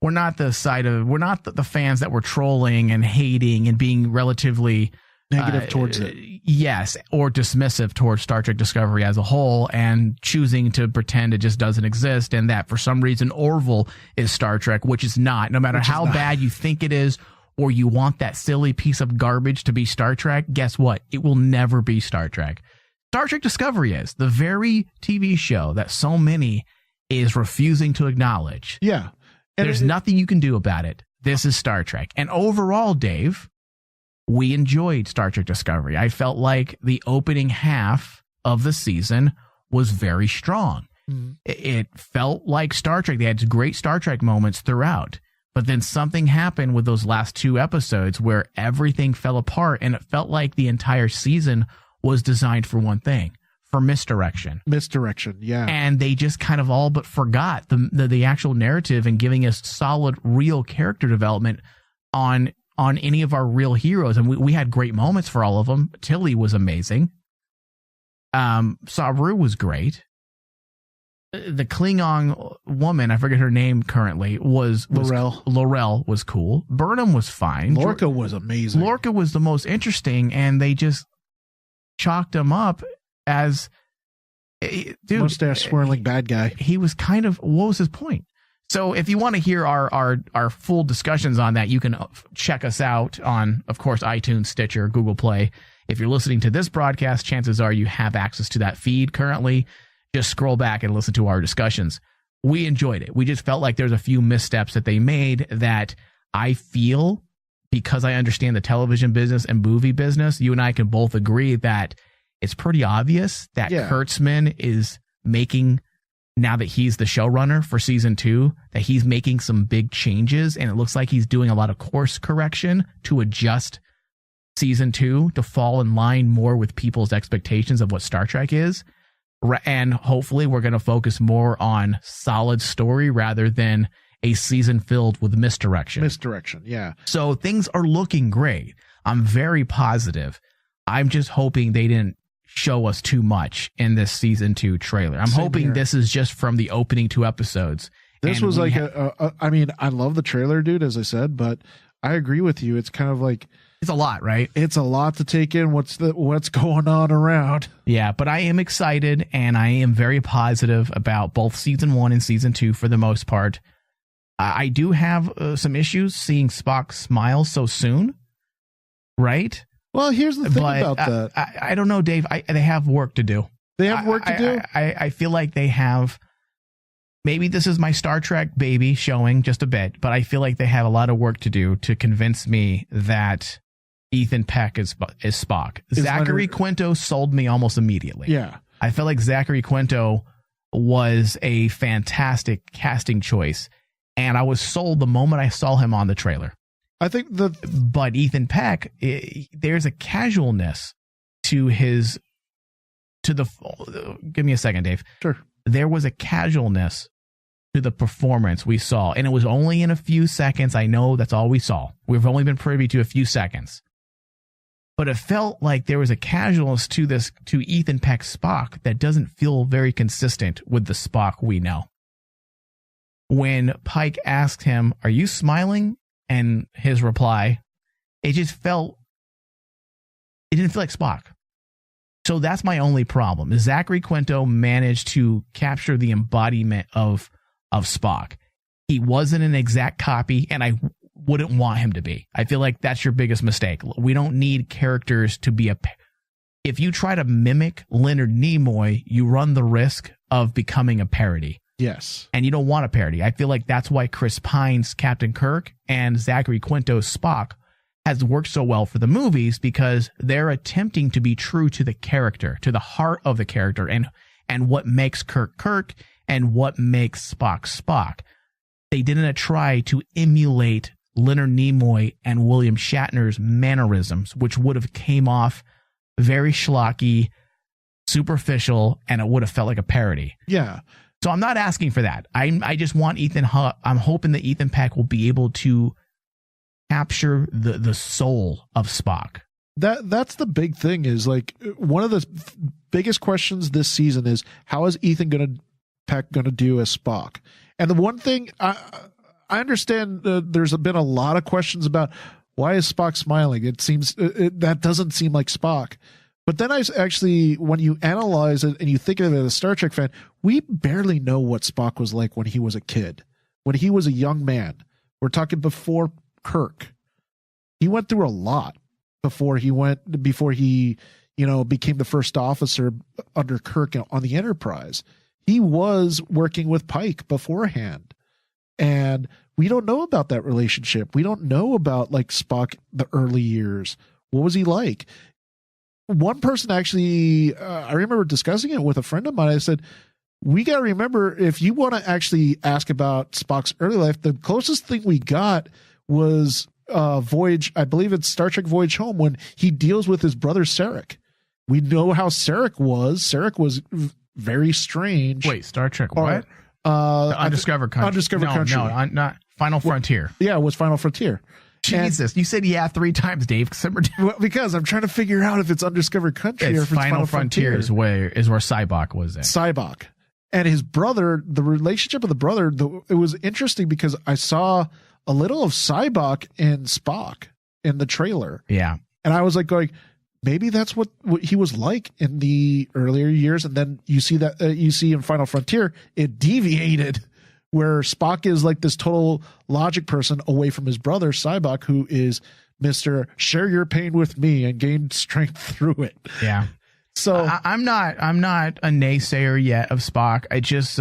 we're not the fans that were trolling and hating and being relatively negative towards it. Yes, or dismissive towards Star Trek Discovery as a whole and choosing to pretend it just doesn't exist and that for some reason Orville is Star Trek, which is not. No matter how bad you think it is or you want that silly piece of garbage to be Star Trek, guess what? It will never be Star Trek. Star Trek Discovery is the very TV show that so many is refusing to acknowledge. Yeah. And there's nothing you can do about it. This is Star Trek. And overall, Dave, we enjoyed Star Trek Discovery. I felt like the opening half of the season was very strong. Mm-hmm. It felt like Star Trek. They had great Star Trek moments throughout. But then something happened with those last 2 episodes where everything fell apart. And it felt like the entire season was designed for one thing, for misdirection. Misdirection, yeah. And they just kind of all but forgot the actual narrative and giving us solid, real character development on any of our real heroes. And we had great moments for all of them. Tilly was amazing. Saru was great. The Klingon woman, I forget her name currently, was L'Orel was cool. Burnham was fine. Lorca was amazing. Lorca was the most interesting, and they just chalked him up as mustache swirling bad guy. He was kind of, what was his point? So if you want to hear our full discussions on that, you can check us out on, of course, iTunes, Stitcher, Google Play. If you're listening to this broadcast, chances are you have access to that feed currently. Just scroll back and listen to our discussions. We enjoyed it. We just felt like there's a few missteps that they made that I feel, because I understand the television business and movie business, you and I can both agree that it's pretty obvious that Kurtzman is making, now that he's the showrunner for season 2, that he's making some big changes, and it looks like he's doing a lot of course correction to adjust season 2 to fall in line more with people's expectations of what Star Trek is. And hopefully we're going to focus more on solid story rather than a season filled with misdirection. Misdirection, yeah. So things are looking great. I'm very positive. I'm just hoping they didn't show us too much in this season 2 trailer. I'm hoping this is just from the opening 2 episodes. This was like I mean, I love the trailer, dude, as I said, but I agree with you. It's kind of like, it's a lot, right? It's a lot to take in. What's going on around? Yeah, but I am excited and I am very positive about both season 1 and season 2 for the most part. I do have some issues seeing Spock smile so soon, right? Well, here's the thing about that. I don't know, Dave. They have work to do. They have work to do? I feel like they have. Maybe this is my Star Trek baby showing just a bit, but I feel like they have a lot of work to do to convince me that Ethan Peck is Spock. Zachary Quinto sold me almost immediately. Yeah. I felt like Zachary Quinto was a fantastic casting choice, and I was sold the moment I saw him on the trailer. I think but Ethan Peck, there's a casualness to give me a second, Dave. Sure. There was a casualness to the performance we saw, and it was only in a few seconds. I know that's all we saw. We've only been privy to a few seconds. But it felt like there was a casualness to Ethan Peck's Spock that doesn't feel very consistent with the Spock we know. When Pike asked him, "Are you smiling?" and his reply, it didn't feel like Spock. So that's my only problem. Zachary Quinto managed to capture the embodiment of Spock. He wasn't an exact copy, and I wouldn't want him to be. I feel like that's your biggest mistake. We don't need characters to be if you try to mimic Leonard Nimoy, you run the risk of becoming a parody. Yes. And you don't want a parody. I feel like that's why Chris Pine's Captain Kirk and Zachary Quinto's Spock has worked so well for the movies, because they're attempting to be true to the character, to the heart of the character, and what makes Kirk Kirk and what makes Spock Spock. They didn't try to emulate Leonard Nimoy and William Shatner's mannerisms, which would have came off very schlocky, superficial, and it would have felt like a parody. Yeah. So I'm not asking for that. I just want I'm hoping that Ethan Peck will be able to capture the soul of Spock. That's the big thing, is like one of the biggest questions this season is, how is Ethan Peck going to do as Spock? And the one thing I understand, there's been a lot of questions about, why is Spock smiling? It seems that doesn't seem like Spock. But then actually, when you analyze it and you think of it as a Star Trek fan, we barely know what Spock was like when he was a kid, when he was a young man. We're talking before Kirk. He went through a lot before he became the first officer under Kirk on the Enterprise. He was working with Pike beforehand. And we don't know about that relationship. We don't know about like Spock, the early years. What was he like? One person actually, I remember discussing it with a friend of mine. I said, we got to remember, if you want to actually ask about Spock's early life, the closest thing we got was Voyage. I believe it's Star Trek Voyage Home, when he deals with his brother Sarek. We know how Sarek was. Sarek was very strange. Wait, Star Trek what? Undiscovered Country. Undiscovered Country. No, not Final Frontier. Yeah, it was Final Frontier. Jesus, you said yeah 3 times, Dave. Well, because I'm trying to figure out if it's Undiscovered Country or if it's Final Frontier. Is where Sybok was in. Sybok. And his brother, the relationship of the brother, it was interesting because I saw a little of Sybok and Spock in the trailer. Yeah. And I was like going, maybe that's what he was like in the earlier years. And then you see that in Final Frontier, it deviated, where Spock is like this total logic person away from his brother Sybok, who is Mr. Share your pain with me and gain strength through it. Yeah. So I'm not a naysayer yet of Spock. I just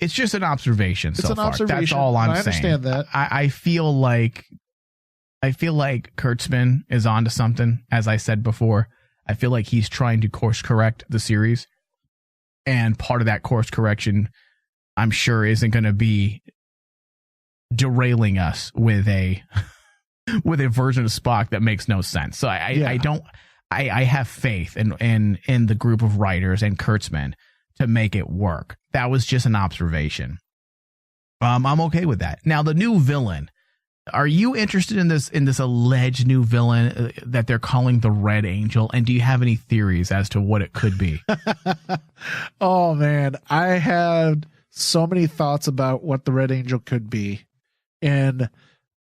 it's just an observation. It's so an far. observation. That's all I'm saying. I understand that. I feel like Kurtzman is onto something. As I said before, I feel like he's trying to course correct the series, and part of that course correction, I'm sure, isn't going to be derailing us with a version of Spock that makes no sense. So I have faith in the group of writers and Kurtzman to make it work. That was just an observation. I'm okay with that. Now, the new villain. Are you interested in this alleged new villain that they're calling the Red Angel? And do you have any theories as to what it could be? Oh man, I had so many thoughts about what the Red Angel could be in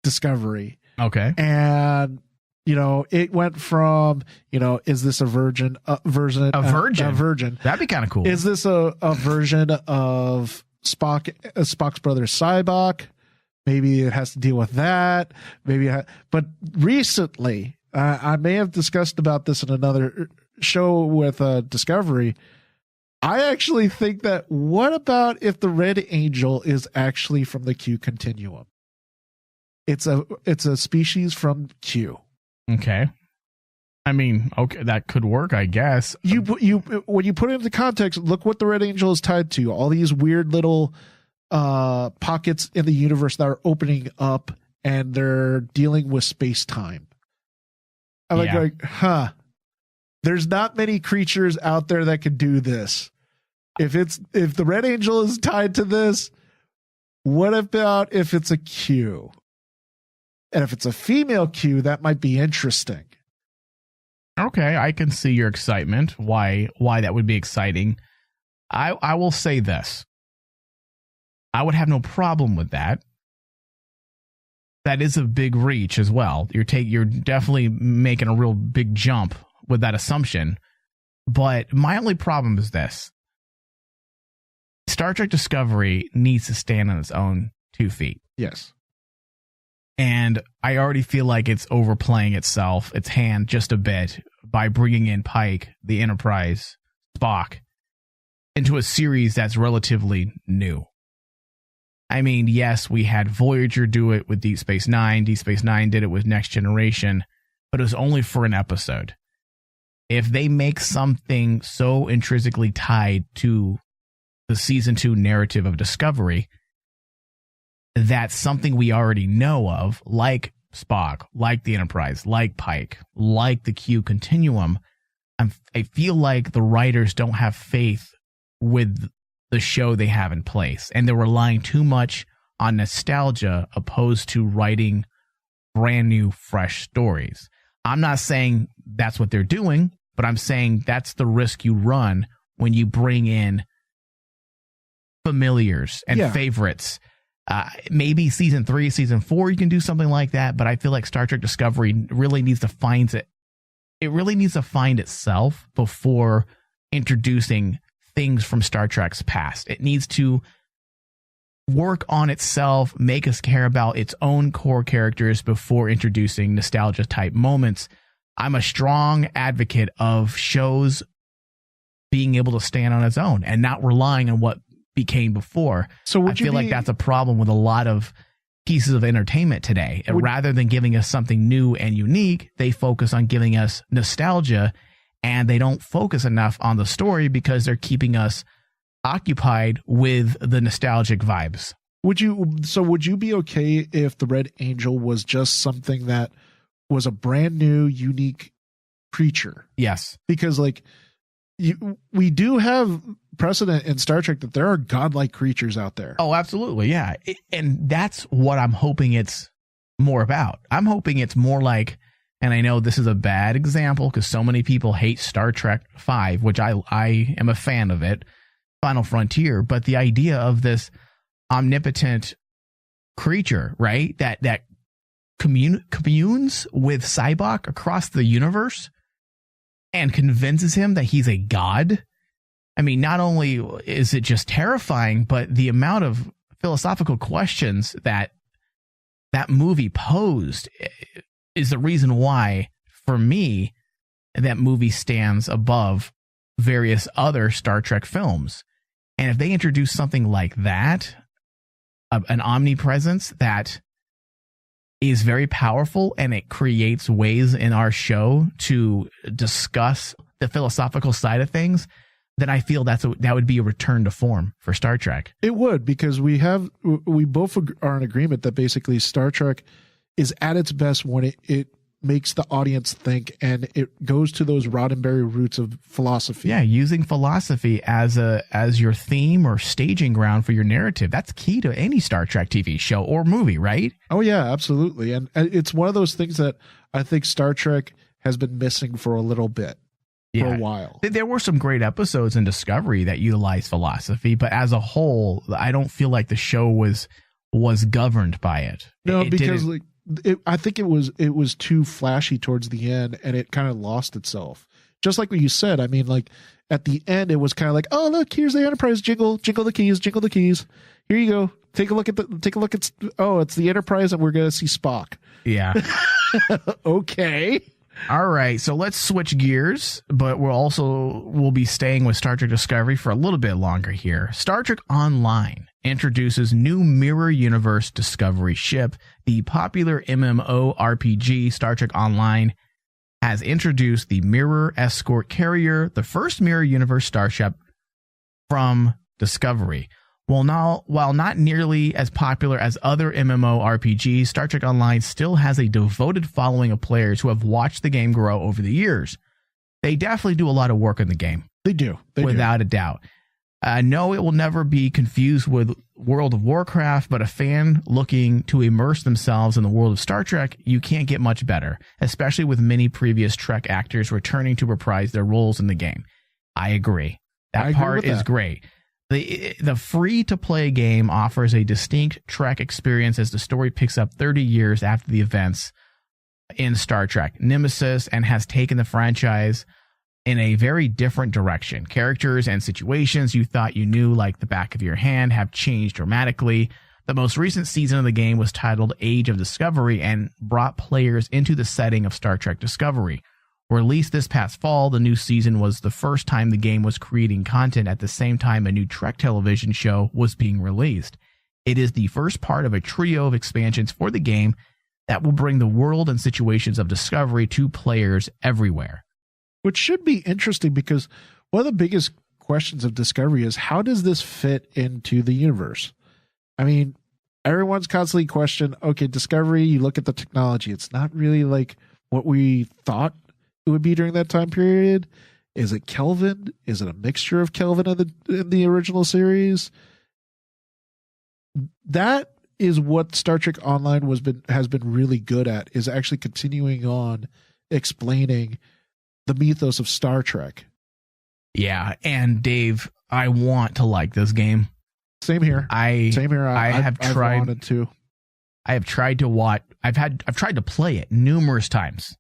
Discovery. Okay. And it went from, is this a virgin? A virgin. That'd be kind of cool. Is this a version of Spock's brother Sybok? Maybe it has to deal with that. But recently, I may have discussed about this in another show with Discovery. I actually think that, what about if the Red Angel is actually from the Q continuum? It's a species from Q. Okay. I mean, okay, that could work, I guess. When you put it into context, look what the Red Angel is tied to. All these weird little pockets in the universe that are opening up, and they're dealing with space-time. I'm like going, there's not many creatures out there that can do this. If the Red Angel is tied to this, what about if it's a Q? And if it's a female Q, that might be interesting. Okay, I can see your excitement. Why that would be exciting. I will say this. I would have no problem with that. That is a big reach as well. You're definitely making a real big jump with that assumption. But my only problem is this. Star Trek Discovery needs to stand on its own 2 feet. Yes. And I already feel like it's overplaying its hand just a bit by bringing in Pike, the Enterprise, Spock, into a series that's relatively new. I mean, yes, we had Voyager do it with Deep Space Nine. Deep Space Nine did it with Next Generation, but it was only for an episode. If they make something so intrinsically tied to the season 2 narrative of Discovery, that's something we already know of, like Spock, like the Enterprise, like Pike, like the Q continuum. I feel like the writers don't have faith with the show they have in place, and they're relying too much on nostalgia opposed to writing brand new, fresh stories. I'm not saying that's what they're doing, but I'm saying that's the risk you run when you bring in familiars and favorites. Maybe season 3, season 4, you can do something like that, but I feel like Star Trek Discovery really needs to find it. It really needs to find itself before introducing things from Star Trek's past. It needs to work on itself, make us care about its own core characters before introducing nostalgia type moments. I'm a strong advocate of shows being able to stand on its own and not relying on what became before. So I feel like that's a problem with a lot of pieces of entertainment today. Rather than giving us something new and unique, they focus on giving us nostalgia, and they don't focus enough on the story because they're keeping us occupied with the nostalgic vibes. Would you be okay if the Red Angel was just something that was a brand new, unique creature? Yes. Because we do have precedent in Star Trek that there are godlike creatures out there. Oh, absolutely. Yeah. And that's what I'm hoping it's more about. I'm hoping it's more like, and I know this is a bad example because so many people hate Star Trek 5, which I am a fan of it, Final Frontier, but the idea of this omnipotent creature, right? That communes with Cybok across the universe and convinces him that he's a god. I mean, not only is it just terrifying, but the amount of philosophical questions that movie posed is the reason why, for me, that movie stands above various other Star Trek films. And if they introduce something like that, an omnipresence that is very powerful, and it creates ways in our show to discuss the philosophical side of things, then I feel that would be a return to form for Star Trek. It would, because we both are in agreement that basically Star Trek is at its best when it makes the audience think, and it goes to those Roddenberry roots of philosophy. Yeah, using philosophy as your theme or staging ground for your narrative. That's key to any Star Trek TV show or movie, right? Oh yeah, absolutely. And it's one of those things that I think Star Trek has been missing for a little bit. For a while. There were some great episodes in Discovery that utilized philosophy, but as a whole, I don't feel like the show was governed by it. No, because I think it was too flashy towards the end, and it kind of lost itself. Just like what you said. I mean, like at the end, it was kind of like, oh look, here's the Enterprise, jingle the keys. Here you go. Take a look at it's the Enterprise, and we're gonna see Spock. Yeah. Okay. All right, so let's switch gears, but we'll be staying with Star Trek Discovery for a little bit longer here. Star Trek Online introduces new Mirror Universe Discovery ship. The popular MMORPG Star Trek Online has introduced the Mirror Escort Carrier, the first Mirror Universe starship from Discovery. While not nearly as popular as other MMORPGs, Star Trek Online still has a devoted following of players who have watched the game grow over the years. They definitely do a lot of work in the game. They do. Without a doubt. No, it will never be confused with World of Warcraft, but a fan looking to immerse themselves in the world of Star Trek, you can't get much better, especially with many previous Trek actors returning to reprise their roles in the game. I agree. That part is great. The free-to-play game offers a distinct Trek experience as the story picks up 30 years after the events in Star Trek Nemesis, and has taken the franchise in a very different direction. Characters and situations you thought you knew like the back of your hand have changed dramatically. The most recent season of the game was titled Age of Discovery and brought players into the setting of Star Trek Discovery. Released this past fall, the new season was the first time the game was creating content at the same time a new Trek television show was being released. It is the first part of a trio of expansions for the game that will bring the world and situations of Discovery to players everywhere. Which should be interesting, because one of the biggest questions of Discovery is, how does this fit into the universe? I mean, everyone's constantly questioning, okay, Discovery, you look at the technology, it's not really like what we thought it would be during that time period. Is it Kelvin? Is it a mixture of Kelvin in the original series? That is what Star Trek Online has been really good at, is actually continuing on explaining the mythos of Star Trek. Yeah, and Dave, I want to like this game. Same here. I have tried to. I have tried to watch. I've tried to play it numerous times,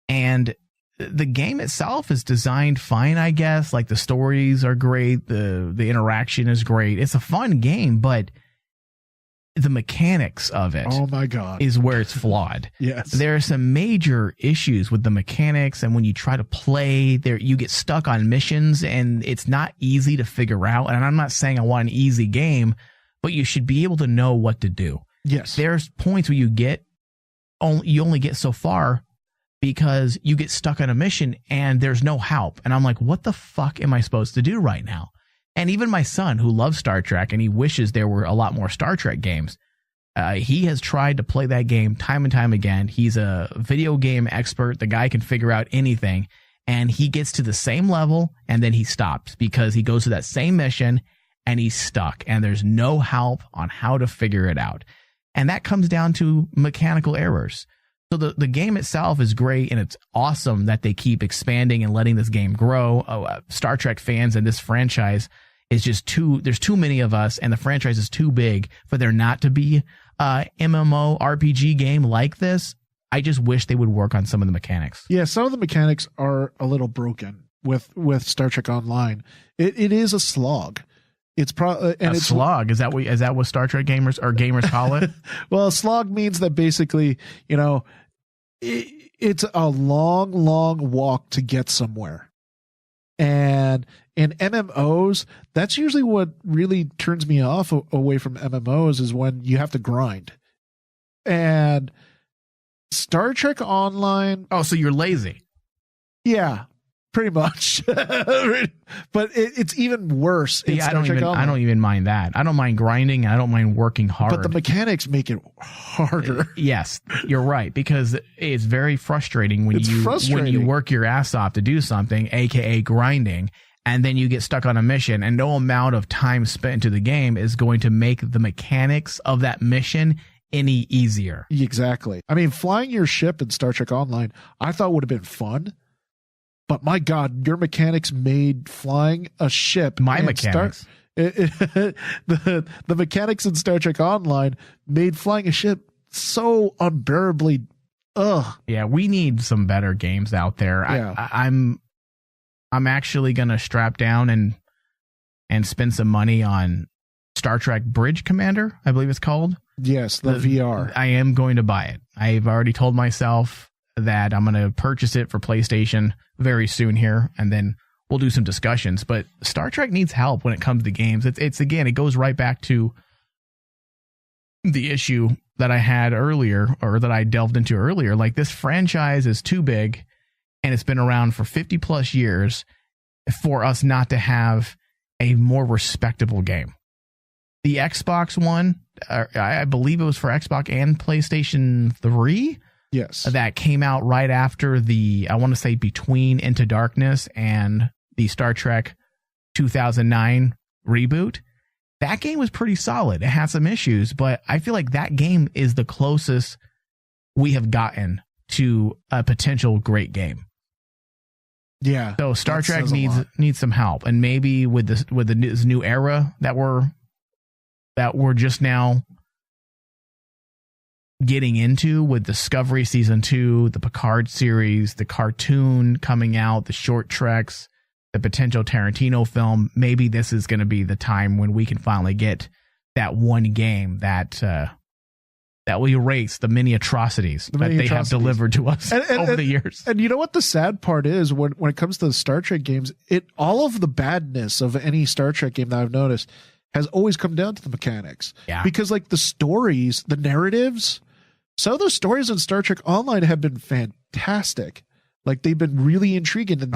and the game itself is designed fine, I guess. Like, the stories are great, the interaction is great. It's a fun game, but the mechanics of it, oh my god, is where it's flawed. Yes, there are some major issues with the mechanics, and when you try to play there, you get stuck on missions, and it's not easy to figure out. And I'm not saying I want an easy game, but you should be able to know what to do. Yes, there's points where you only get so far because you get stuck on a mission and there's no help. And I'm like, what the fuck am I supposed to do right now? And even my son, who loves Star Trek and he wishes there were a lot more Star Trek games, he has tried to play that game time and time again. He's a video game expert. The guy can figure out anything. And he gets to the same level and then he stops because he goes to that same mission and he's stuck. And there's no help on how to figure it out. And that comes down to mechanical errors. So the game itself is great, and it's awesome that they keep expanding and letting this game grow. Star Trek fans and this franchise is just there's too many of us, and the franchise is too big for there not to be a MMO RPG game like this. I just wish they would work on some of the mechanics. Yeah, some of the mechanics are a little broken with Star Trek Online. It is a slog. It's a slog. Is that what Star Trek gamers call it? Well, a slog means that basically, it's a long, long walk to get somewhere. And in MMOs, that's usually what really turns me off away from MMOs, is when you have to grind. And Star Trek Online. Oh, so you're lazy. Yeah. Pretty much. But it's even worse in Star Trek Online. I don't even mind that. I don't mind grinding. I don't mind working hard. But the mechanics make it harder. Yes, you're right, because it's very frustrating when you work your ass off to do something, aka grinding, and then you get stuck on a mission, and no amount of time spent into the game is going to make the mechanics of that mission any easier. Exactly. I mean, flying your ship in Star Trek Online, I thought would have been fun. But my God, your mechanics made flying a ship. My mechanics. The mechanics in Star Trek Online made flying a ship so unbearably. Ugh. Yeah, we need some better games out there. Yeah. I'm actually gonna strap down and spend some money on Star Trek Bridge Commander, I believe it's called. Yes, the VR. I am going to buy it. I've already told myself that I'm going to purchase it for PlayStation very soon here, and then we'll do some discussions. But Star Trek needs help when it comes to games. It's again, it goes right back to the issue that I had earlier, or that I delved into earlier. Like, this franchise is too big, and it's been around for 50 plus years for us not to have a more respectable game. The Xbox One, I believe it was for Xbox and PlayStation 3. Yes. That came out right after I want to say between Into Darkness and the Star Trek 2009 reboot. That game was pretty solid. It had some issues, but I feel like that game is the closest we have gotten to a potential great game. Yeah. So Star Trek needs some help, and maybe with this new era that we're just now getting into, with Discovery Season 2, the Picard series, the cartoon coming out, the short treks, the potential Tarantino film, maybe this is going to be the time when we can finally get that one game that will erase the many atrocities that they have delivered to us over the years. And you know what the sad part is, when it comes to the Star Trek games, all of the badness of any Star Trek game that I've noticed has always come down to the mechanics. Yeah. Because like the stories, the narratives, some of those stories in Star Trek Online have been fantastic. Like, they've been really intriguing, and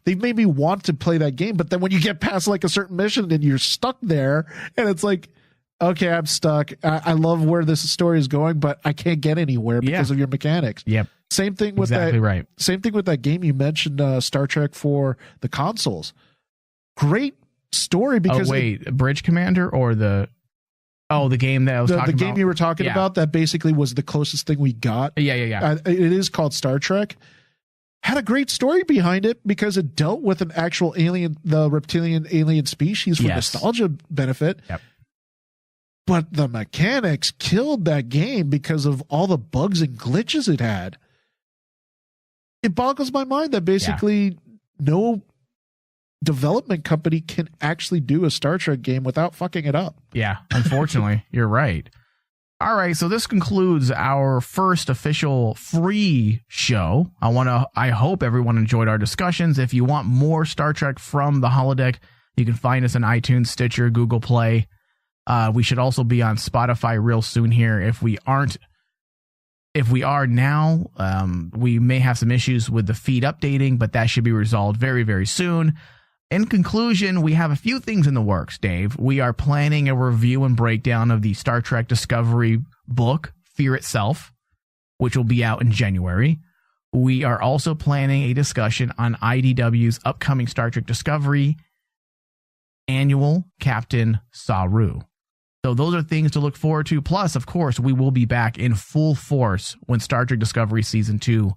they've made me want to play that game. But then when you get past like a certain mission and you're stuck there, and it's like, okay, I'm stuck. I love where this story is going, but I can't get anywhere because of your mechanics. Yep. Same thing with exactly that. Right. Same thing with that game you mentioned, Star Trek for the consoles. Great story because Bridge Commander or the game that I was talking about? The game you were talking about that basically was the closest thing we got. Yeah. It is called Star Trek. Had a great story behind it because it dealt with an actual alien, the reptilian alien species for nostalgia benefit. Yep. But the mechanics killed that game because of all the bugs and glitches it had. It boggles my mind that basically no development company can actually do a Star Trek game without fucking it up. Yeah, unfortunately, you're right. All right, so this concludes our first official free show. I hope everyone enjoyed our discussions. If you want more Star Trek from the Holodeck, you can find us on iTunes, Stitcher, Google Play. We should also be on Spotify real soon here. If we are now, we may have some issues with the feed updating, but that should be resolved very, very soon. In conclusion, we have a few things in the works, Dave. We are planning a review and breakdown of the Star Trek Discovery book, Fear Itself, which will be out in January. We are also planning a discussion on IDW's upcoming Star Trek Discovery annual Captain Saru. So those are things to look forward to. Plus, of course, we will be back in full force when Star Trek Discovery Season 2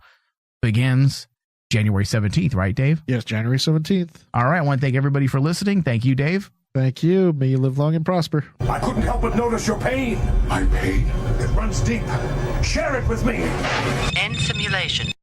begins January 17th, right, Dave? Yes, January 17th. All right. I want to thank everybody for listening. Thank you, Dave. Thank you. May you live long and prosper. I couldn't help but notice your pain. My pain? It runs deep. Share it with me. End simulation.